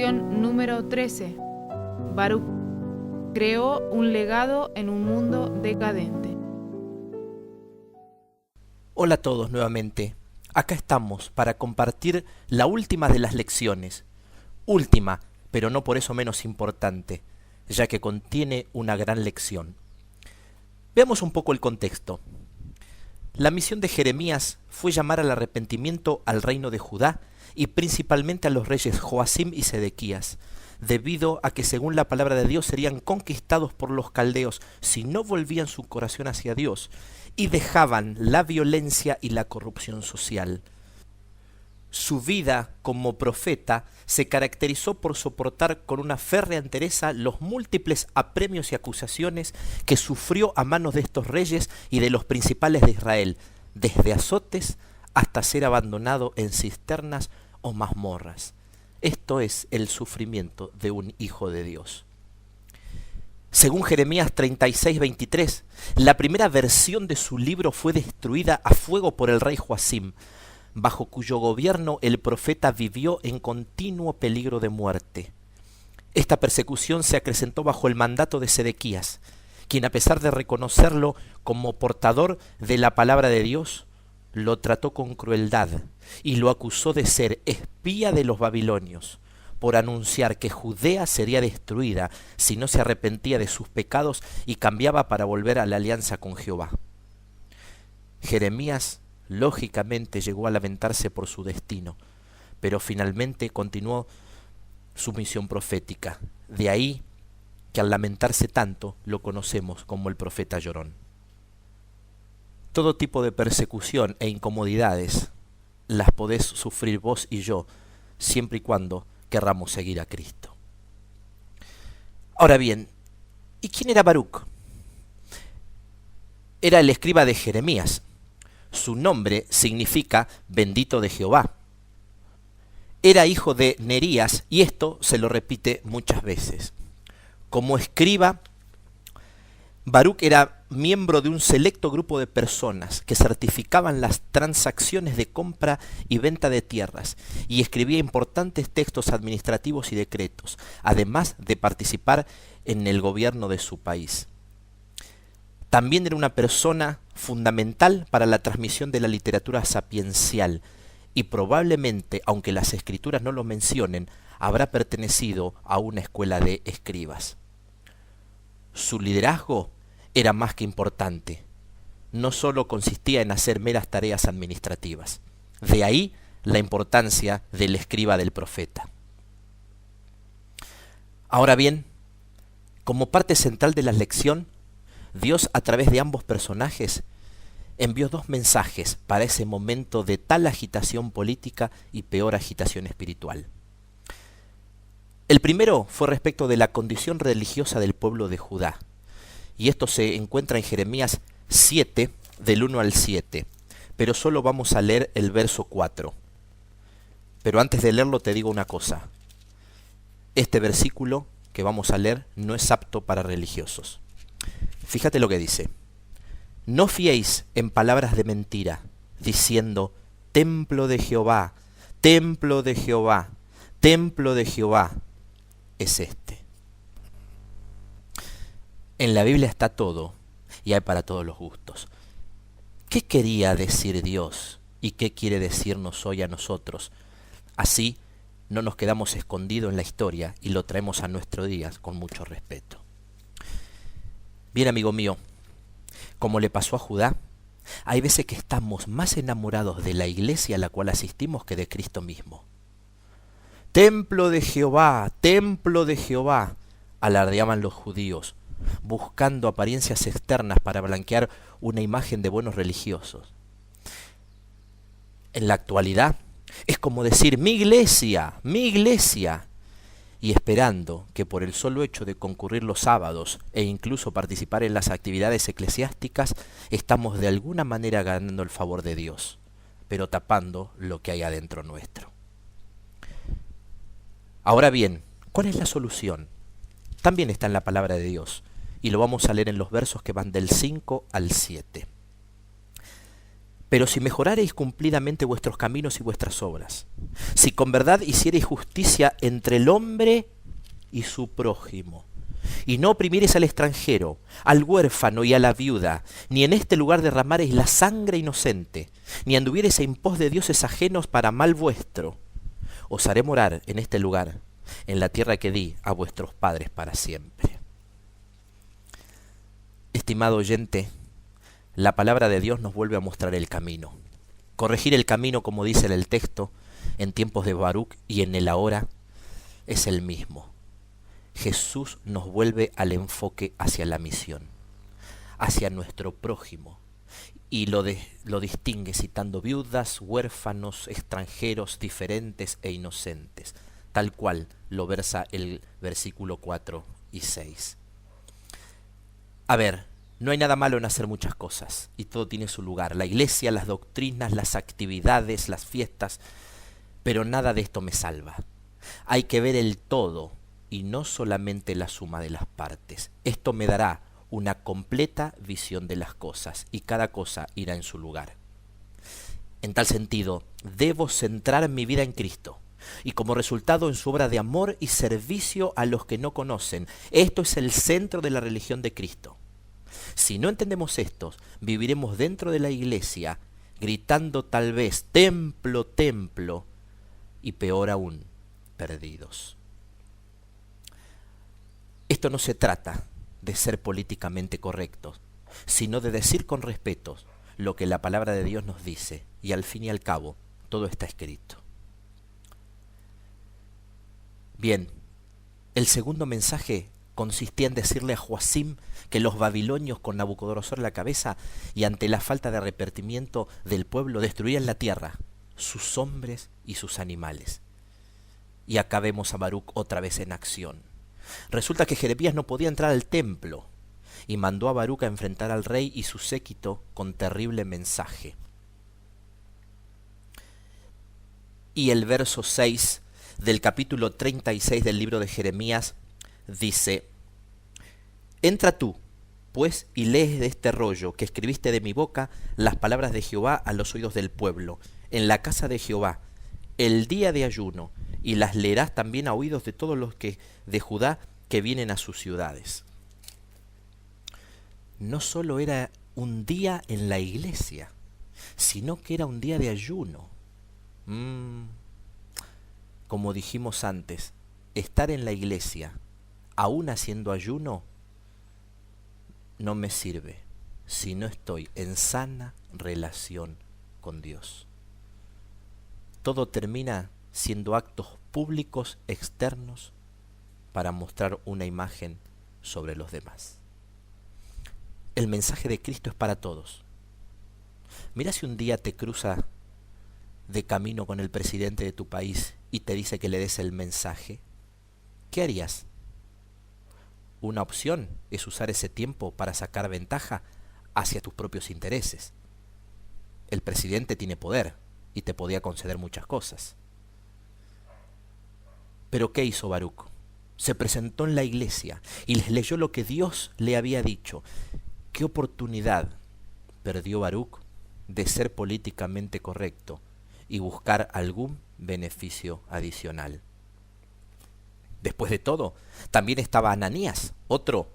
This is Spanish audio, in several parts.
Lección número 13. Baruch creó un legado en un mundo decadente. Hola a todos nuevamente. Acá estamos para compartir la última de las lecciones. Última, pero no por eso menos importante, ya que contiene una gran lección. Veamos un poco el contexto. La misión de Jeremías fue llamar al arrepentimiento al reino de Judá y principalmente a los reyes Joacim y Sedequías, debido a que según la palabra de Dios serían conquistados por los caldeos si no volvían su corazón hacia Dios y dejaban la violencia y la corrupción social. Su vida como profeta se caracterizó por soportar con una férrea entereza los múltiples apremios y acusaciones que sufrió a manos de estos reyes y de los principales de Israel, desde azotes hasta ser abandonado en cisternas o mazmorras. Esto es el sufrimiento de un hijo de Dios. Según Jeremías 36:23, la primera versión de su libro fue destruida a fuego por el rey Joacim, bajo cuyo gobierno el profeta vivió en continuo peligro de muerte. Esta persecución se acrecentó bajo el mandato de Sedequías, quien a pesar de reconocerlo como portador de la palabra de Dios, lo trató con crueldad y lo acusó de ser espía de los babilonios, por anunciar que Judea sería destruida si no se arrepentía de sus pecados y cambiaba para volver a la alianza con Jehová. Jeremías lógicamente llegó a lamentarse por su destino, pero finalmente continuó su misión profética. De ahí que al lamentarse tanto lo conocemos como el profeta llorón. Todo tipo de persecución e incomodidades las podés sufrir vos y yo, siempre y cuando querramos seguir a Cristo. Ahora bien, ¿y quién era Baruch? Era el escriba de Jeremías. Su nombre significa bendito de Jehová. Era hijo de Nerías y esto se lo repite muchas veces. Como escriba, Baruch era miembro de un selecto grupo de personas que certificaban las transacciones de compra y venta de tierras y escribía importantes textos administrativos y decretos, además de participar en el gobierno de su país. También era una persona fundamental para la transmisión de la literatura sapiencial y probablemente, aunque las escrituras no lo mencionen, habrá pertenecido a una escuela de escribas. Su liderazgo era más que importante. No solo consistía en hacer meras tareas administrativas. De ahí la importancia del escriba del profeta. Ahora bien, como parte central de la lección, Dios a través de ambos personajes envió dos mensajes para ese momento de tal agitación política y peor agitación espiritual. El primero fue respecto de la condición religiosa del pueblo de Judá, y esto se encuentra en Jeremías 7, del 1 al 7, pero solo vamos a leer el verso 4. Pero antes de leerlo te digo una cosa, este versículo que vamos a leer no es apto para religiosos. Fíjate lo que dice: no fiéis en palabras de mentira, diciendo, templo de Jehová, templo de Jehová, templo de Jehová es este. En la Biblia está todo y hay para todos los gustos. ¿Qué quería decir Dios y qué quiere decirnos hoy a nosotros? Así no nos quedamos escondidos en la historia y lo traemos a nuestro día con mucho respeto. Bien, amigo mío, como le pasó a Judá, hay veces que estamos más enamorados de la iglesia a la cual asistimos que de Cristo mismo. Templo de Jehová, alardeaban los judíos, buscando apariencias externas para blanquear una imagen de buenos religiosos. En la actualidad es como decir mi iglesia, y esperando que por el solo hecho de concurrir los sábados e incluso participar en las actividades eclesiásticas, estamos de alguna manera ganando el favor de Dios, pero tapando lo que hay adentro nuestro. Ahora bien, ¿cuál es la solución? También está en la palabra de Dios, y lo vamos a leer en los versos que van del 5 al 7. Pero si mejorareis cumplidamente vuestros caminos y vuestras obras, si con verdad hiciereis justicia entre el hombre y su prójimo, y no oprimiereis al extranjero, al huérfano y a la viuda, ni en este lugar derramareis la sangre inocente, ni anduviereis en pos de dioses ajenos para mal vuestro, os haré morar en este lugar, en la tierra que di a vuestros padres para siempre. Estimado oyente, la palabra de Dios nos vuelve a mostrar el camino. Corregir el camino, como dice en el texto, en tiempos de Baruc y en el ahora, es el mismo. Jesús nos vuelve al enfoque hacia la misión, hacia nuestro prójimo, y lo distingue citando viudas, huérfanos, extranjeros, diferentes e inocentes, tal cual lo versa el versículo 4 y 6. A ver, no hay nada malo en hacer muchas cosas, y todo tiene su lugar, la iglesia, las doctrinas, las actividades, las fiestas, pero nada de esto me salva. Hay que ver el todo, y no solamente la suma de las partes. Esto me dará una completa visión de las cosas, y cada cosa irá en su lugar. En tal sentido, debo centrar mi vida en Cristo, y como resultado en su obra de amor y servicio a los que no conocen. Esto es el centro de la religión de Cristo. Si no entendemos esto, viviremos dentro de la iglesia, gritando tal vez, templo, templo, y peor aún, perdidos. Esto no se trata de ser políticamente correctos, sino de decir con respeto lo que la palabra de Dios nos dice, y al fin y al cabo, todo está escrito. Bien, el segundo mensaje consistía en decirle a Joacim que los babilonios, con Nabucodonosor a la cabeza y ante la falta de arrepentimiento del pueblo, destruían la tierra, sus hombres y sus animales. Y acá vemos a Baruc otra vez en acción. Resulta que Jeremías no podía entrar al templo y mandó a Baruc a enfrentar al rey y su séquito con terrible mensaje. Y el verso 6 del capítulo 36 del libro de Jeremías dice: entra tú, pues, y lees de este rollo que escribiste de mi boca las palabras de Jehová a los oídos del pueblo, en la casa de Jehová, el día de ayuno, y las leerás también a oídos de todos los que de Judá que vienen a sus ciudades. No solo era un día en la iglesia, sino que era un día de ayuno. Como dijimos antes, estar en la iglesia, aún haciendo ayuno, no me sirve si no estoy en sana relación con Dios. Todo termina siendo actos públicos externos para mostrar una imagen sobre los demás. El mensaje de Cristo es para todos. Mira, si un día te cruza de camino con el presidente de tu país y te dice que le des el mensaje, ¿qué harías? Una opción es usar ese tiempo para sacar ventaja hacia tus propios intereses. El presidente tiene poder y te podía conceder muchas cosas. Pero ¿qué hizo Baruc? Se presentó en la iglesia y les leyó lo que Dios le había dicho. ¿Qué oportunidad perdió Baruc de ser políticamente correcto y buscar algún beneficio adicional? Después de todo, también estaba Ananías, otro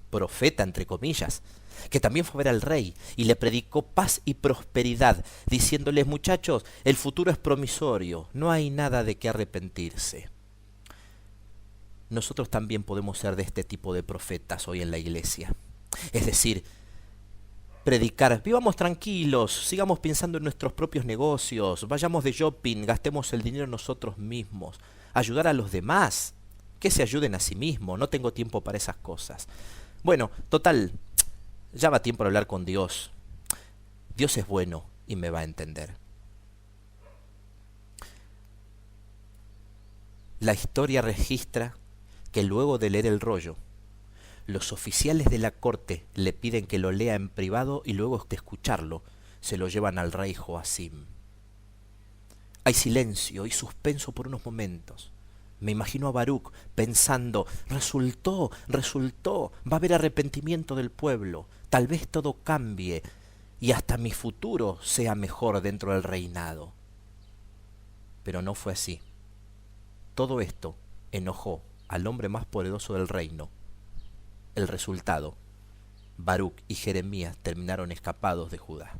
profeta, entre comillas, que también fue a ver al rey y le predicó paz y prosperidad, diciéndoles: muchachos, el futuro es promisorio, no hay nada de qué arrepentirse. Nosotros también podemos ser de este tipo de profetas hoy en la iglesia. Es decir, predicar: vivamos tranquilos, sigamos pensando en nuestros propios negocios, vayamos de shopping, gastemos el dinero nosotros mismos, ayudar a los demás, que se ayuden a sí mismos, no tengo tiempo para esas cosas. Bueno, total, ya va tiempo de hablar con Dios. Dios es bueno y me va a entender. La historia registra que luego de leer el rollo, los oficiales de la corte le piden que lo lea en privado y luego de escucharlo se lo llevan al rey Joacim. Hay silencio y suspenso por unos momentos. Me imagino a Baruc pensando: resultó, va a haber arrepentimiento del pueblo, tal vez todo cambie. y hasta mi futuro sea mejor dentro del reinado. Pero no fue así. Todo esto enojó al hombre más poderoso del reino. El resultado, Baruc y Jeremías terminaron escapados de Judá.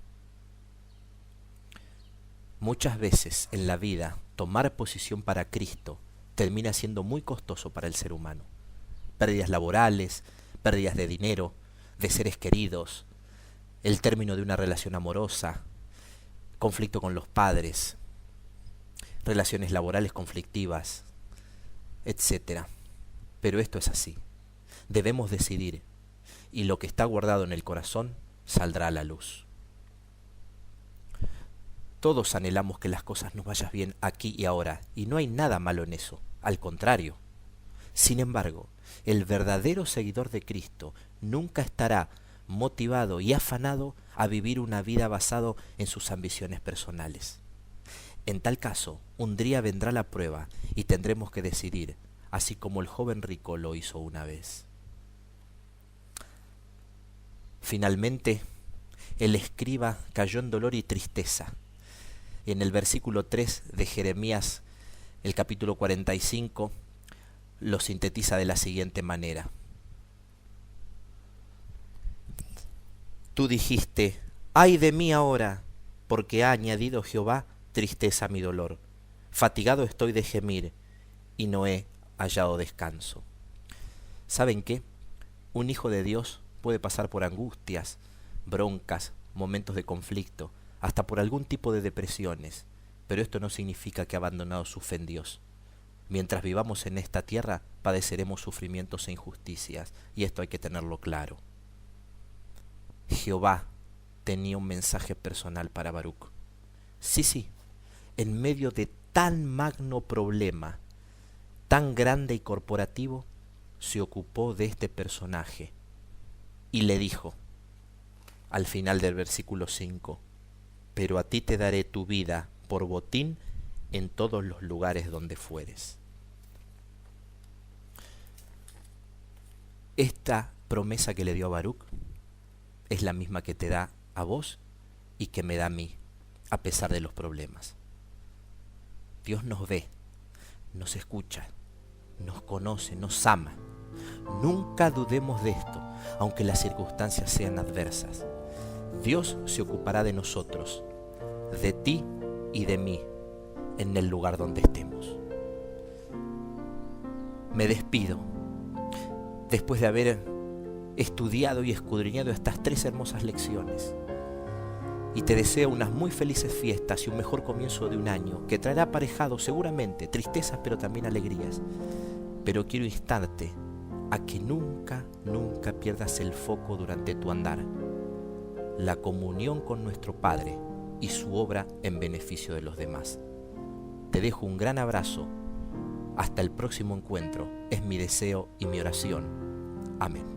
Muchas veces en la vida tomar posición para Cristo termina siendo muy costoso para el ser humano. Pérdidas laborales, pérdidas de dinero, de seres queridos, el término de una relación amorosa, conflicto con los padres, relaciones laborales conflictivas, etc. Pero esto es así. Debemos decidir, y lo que está guardado en el corazón saldrá a la luz. Todos anhelamos que las cosas nos vayan bien aquí y ahora, y no hay nada malo en eso, al contrario. Sin embargo, el verdadero seguidor de Cristo nunca estará motivado y afanado a vivir una vida basada en sus ambiciones personales. En tal caso, un día vendrá la prueba y tendremos que decidir, así como el joven rico lo hizo una vez. Finalmente, el escriba cayó en dolor y tristeza. En el versículo 3 de Jeremías, el capítulo 45, lo sintetiza de la siguiente manera. Tú dijiste, ¡ay de mí ahora! Porque ha añadido Jehová tristeza a mi dolor. Fatigado estoy de gemir, y no he hallado descanso. ¿Saben qué? Un hijo de Dios puede pasar por angustias, broncas, momentos de conflicto, hasta por algún tipo de depresiones, pero esto no significa que ha abandonado su fe en Dios. Mientras vivamos en esta tierra, padeceremos sufrimientos e injusticias, y esto hay que tenerlo claro. Jehová tenía un mensaje personal para Baruc. Sí, en medio de tan magno problema, tan grande y corporativo, se ocupó de este personaje y le dijo, al final del versículo 5, pero a ti te daré tu vida por botín en todos los lugares donde fueres. Esta promesa que le dio a Baruc es la misma que te da a vos y que me da a mí, a pesar de los problemas. Dios nos ve, nos escucha, nos conoce, nos ama. Nunca dudemos de esto, aunque las circunstancias sean adversas. Dios se ocupará de nosotros, de ti y de mí, en el lugar donde estemos. Me despido, después de haber estudiado y escudriñado estas 3 hermosas lecciones, y te deseo unas muy felices fiestas y un mejor comienzo de un año que traerá aparejado seguramente tristezas pero también alegrías. Pero quiero instarte a que nunca pierdas el foco durante tu andar, la comunión con nuestro Padre y su obra en beneficio de los demás. Te dejo un gran abrazo. Hasta el próximo encuentro, es mi deseo y mi oración. Amén.